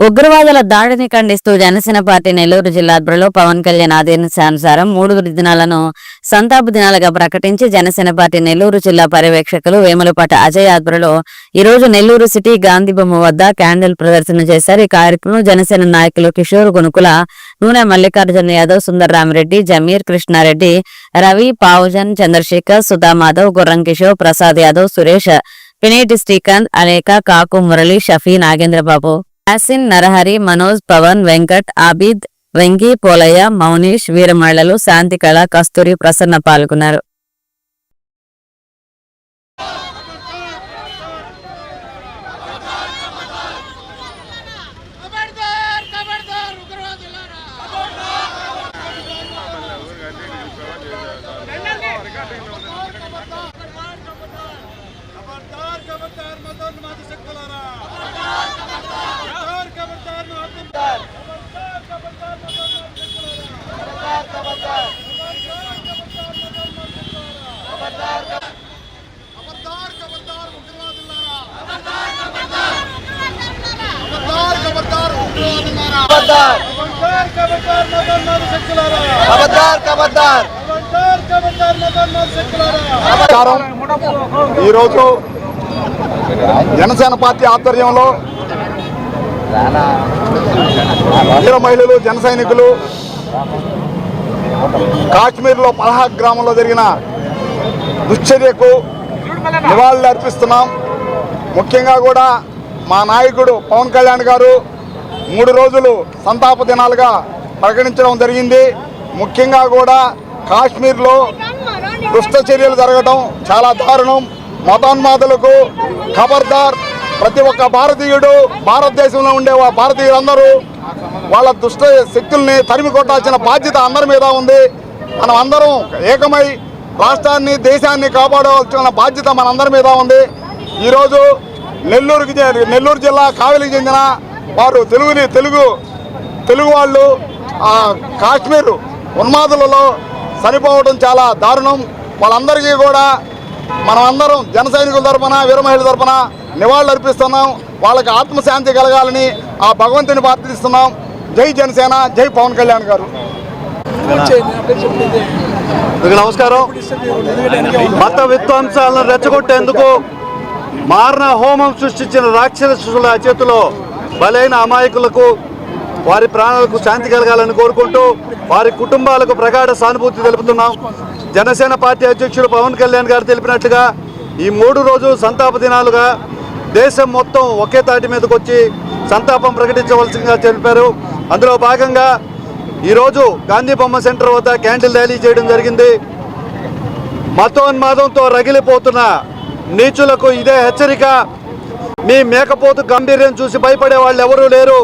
ఉగ్రవాదుల దాడిని ఖండిస్తూ జనసేన పార్టీ నెల్లూరు జిల్లా ఆధ్వర్యంలో పవన్ కళ్యాణ్ ఆదేశానుసారం 3 దినాలను సంతాప దినాలుగా ప్రకటించి జనసేన పార్టీ నెల్లూరు జిల్లా పర్యవేక్షకులు వేములపాటి అజయ్ ఆధ్వర్యంలో ఈ రోజు నెల్లూరు సిటీ గాంధీ బొమ్మ వద్ద క్యాండిల్ ప్రదర్శన చేశారు. ఈ కార్యక్రమంలో జనసేన నాయకులు కిషోర్ గునుకుల, నూనె మల్లికార్జున యాదవ్, సుందర్రామిరెడ్డి, జమీర్ కృష్ణారెడ్డి, రవి, పావుజన్, చంద్రశేఖర్, సుధా మాధవ్, గుర్రం కిషోర్, ప్రసాద్ యాదవ్, సురేష్, పినేటి శ్రీకాంత్, అనేక, కాకు మురళి, షఫీ, నాగేంద్రబాబు, యాసిన్, నరహరి, మనోజ్, పవన్, వెంకట్, ఆబిద్, వెంకీ, పోలయ్య, మౌనీష్, వీరమహిళలు, శాంతికళ, కస్తూరి, ప్రసన్న పాల్గొన్నారు. ఈరోజు జనసేన పార్టీ ఆధ్వర్యంలో వీర మహిళలు, జన సైనికులు కాశ్మీర్లో పల్హాక్ గ్రామంలో జరిగిన దుశ్చర్యకు నివాళులు అర్పిస్తున్నాం. ముఖ్యంగా కూడా మా నాయకుడు పవన్ కళ్యాణ్ గారు 3 రోజులు సంతాప దినాలుగా ప్రకటించడం జరిగింది. ముఖ్యంగా కూడా కాశ్మీర్లో దుష్ట చర్యలు జరగడం చాలా దారుణం. మతోన్మాదులకు ఖబర్దార్. ప్రతి ఒక్క భారతీయుడు, భారతదేశంలో ఉండే భారతీయులందరూ వాళ్ళ దుష్ట శక్తుల్ని తరిమి కొట్టాల్సిన బాధ్యత అందరి మీద ఉంది. మనం అందరం ఏకమై రాష్ట్రాన్ని, దేశాన్ని కాపాడవలసిన బాధ్యత మనందరి మీద ఉంది. ఈరోజు నెల్లూరు జిల్లా కావలికి చెందిన వారు తెలుగు వాళ్ళు కాశ్మీర్ ఉన్మాదులలో చనిపోవడం చాలా దారుణం. వాళ్ళందరికీ కూడా మనం అందరం జన సైనికుల తరఫున, వీర మహిళల తరఫున నివాళులు అర్పిస్తున్నాం. వాళ్ళకి ఆత్మశాంతి కలగాలని ఆ భగవంతుని ప్రార్థిస్తున్నాం. జై జనసేన, జై పవన్ కళ్యాణ్ గారు. నమస్కారం. మత విధ్వంసాలను రెచ్చగొట్టేందుకు మారణ హోమం సృష్టించిన రాక్షసుల చేతిలో బలైన అమాయకులకు, వారి ప్రాణాలకు శాంతి కలగాలని కోరుకుంటూ వారి కుటుంబాలకు ప్రగాఢ సానుభూతి తెలుపుతున్నాం. జనసేన పార్టీ అధ్యక్షుడు పవన్ కళ్యాణ్ గారు తెలిపినట్లుగా ఈ 3 రోజులు సంతాప దినాలుగా దేశం మొత్తం ఒకే తాటి మీదకి వచ్చి సంతాపం ప్రకటించవలసిందిగా తెలిపారు. అందులో భాగంగా ఈరోజు గాంధీ బొమ్మ సెంటర్ వద్ద క్యాండిల్ ర్యాలీ చేయడం జరిగింది. మతోన్మాదంతో రగిలిపోతున్న నీచులకు ఇదే హెచ్చరిక. మీ మేకపోతు గంభీర్యం చూసి భయపడే వాళ్ళు ఎవరూ లేరు.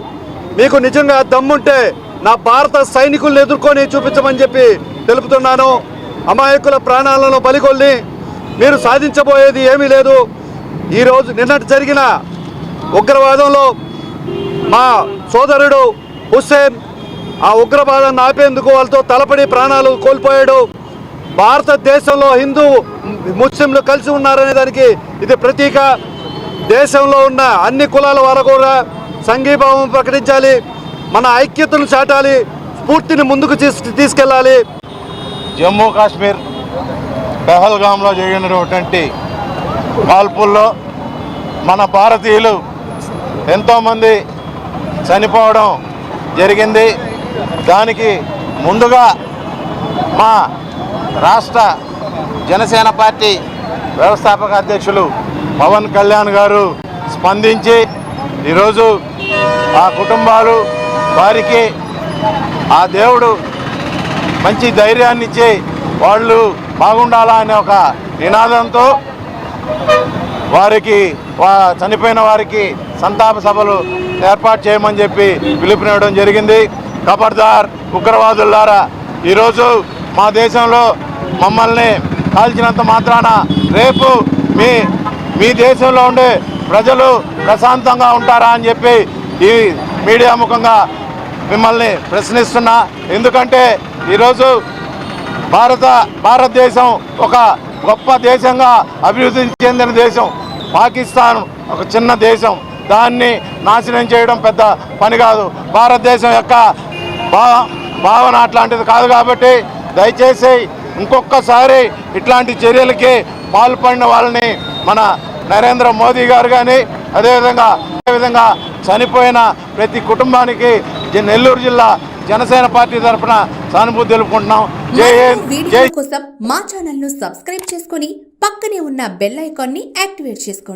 మీకు నిజంగా దమ్ముంటే నా భారత సైనికులను ఎదుర్కొని చూపించమని చెప్పి తెలుపుతున్నాను. అమాయకుల ప్రాణాలను బలికొల్లి మీరు సాధించబోయేది ఏమీ లేదు. ఈరోజు నిన్నటి జరిగిన ఉగ్రవాదంలో మా సోదరుడు హుస్సేన్ ఆ ఉగ్రవాదాన్ని ఆపేందుకు వాళ్ళతో తలపడి ప్రాణాలు కోల్పోయాడు. భారతదేశంలో హిందూ ముస్లింలు కలిసి ఉన్నారనే దానికి ఇది ప్రతీక. దేశంలో ఉన్న అన్ని కులాల వారు కూడా సంఘీభావం ప్రకటించాలి, మన ఐక్యతను చాటాలి, స్ఫూర్తిని ముందుకు తీసుకెళ్ళాలి. జమ్మూ కాశ్మీర్ పెహల్గాంలో జరిగినటువంటి కాల్పుల్లో మన భారతీయులు ఎంతోమంది చనిపోవడం జరిగింది. దానికి ముందుగా మా రాష్ట్ర జనసేన పార్టీ వ్యవస్థాపక అధ్యక్షులు పవన్ కళ్యాణ్ గారు స్పందించి ఈరోజు ఆ కుటుంబాలు, వారికి ఆ దేవుడు మంచి ధైర్యాన్ని ఇచ్చి వాళ్ళు బాగుండాలా అనే ఒక నినాదంతో వారికి చనిపోయిన వారికి సంతాప సభలు ఏర్పాటు చేయమని చెప్పి పిలుపునివ్వడం జరిగింది. ఖబర్దార్ ఉగ్రవాదులారా, ఈరోజు మా దేశంలో మమ్మల్ని కాల్చినంత మాత్రాన రేపు మీ దేశంలో ఉండే ప్రజలు ప్రశాంతంగా ఉంటారా అని చెప్పి ఈ మీడియా ముఖంగా మిమ్మల్ని ప్రశ్నిస్తున్నా. ఎందుకంటే ఈరోజు భారతదేశం ఒక గొప్ప దేశంగా అభివృద్ధి చెందిన దేశం. పాకిస్తాన్ ఒక చిన్న దేశం. దాన్ని నాశనం చేయడం పెద్ద పని కాదు. భారతదేశం యొక్క భావన అట్లాంటిది కాదు. కాబట్టి దయచేసి ఇంకొకసారి ఇట్లాంటి చర్యలకి పాల్పడిన వాళ్ళని మన నరేంద్ర మోదీ గారు కానీ అదేవిధంగా చనిపోయిన ప్రతి కుటుంబానికి నెల్లూరు జిల్లా జనసేన పార్టీ తరఫున సానుభూతి తెలుపుకుంటున్నాం. జై హింద్. వీడియో కోసం మా ఛానల్ ను సబ్స్క్రైబ్ చేసుకొని పక్కనే ఉన్న బెల్ ఐకాన్ ని యాక్టివేట్ చేసుకోండి.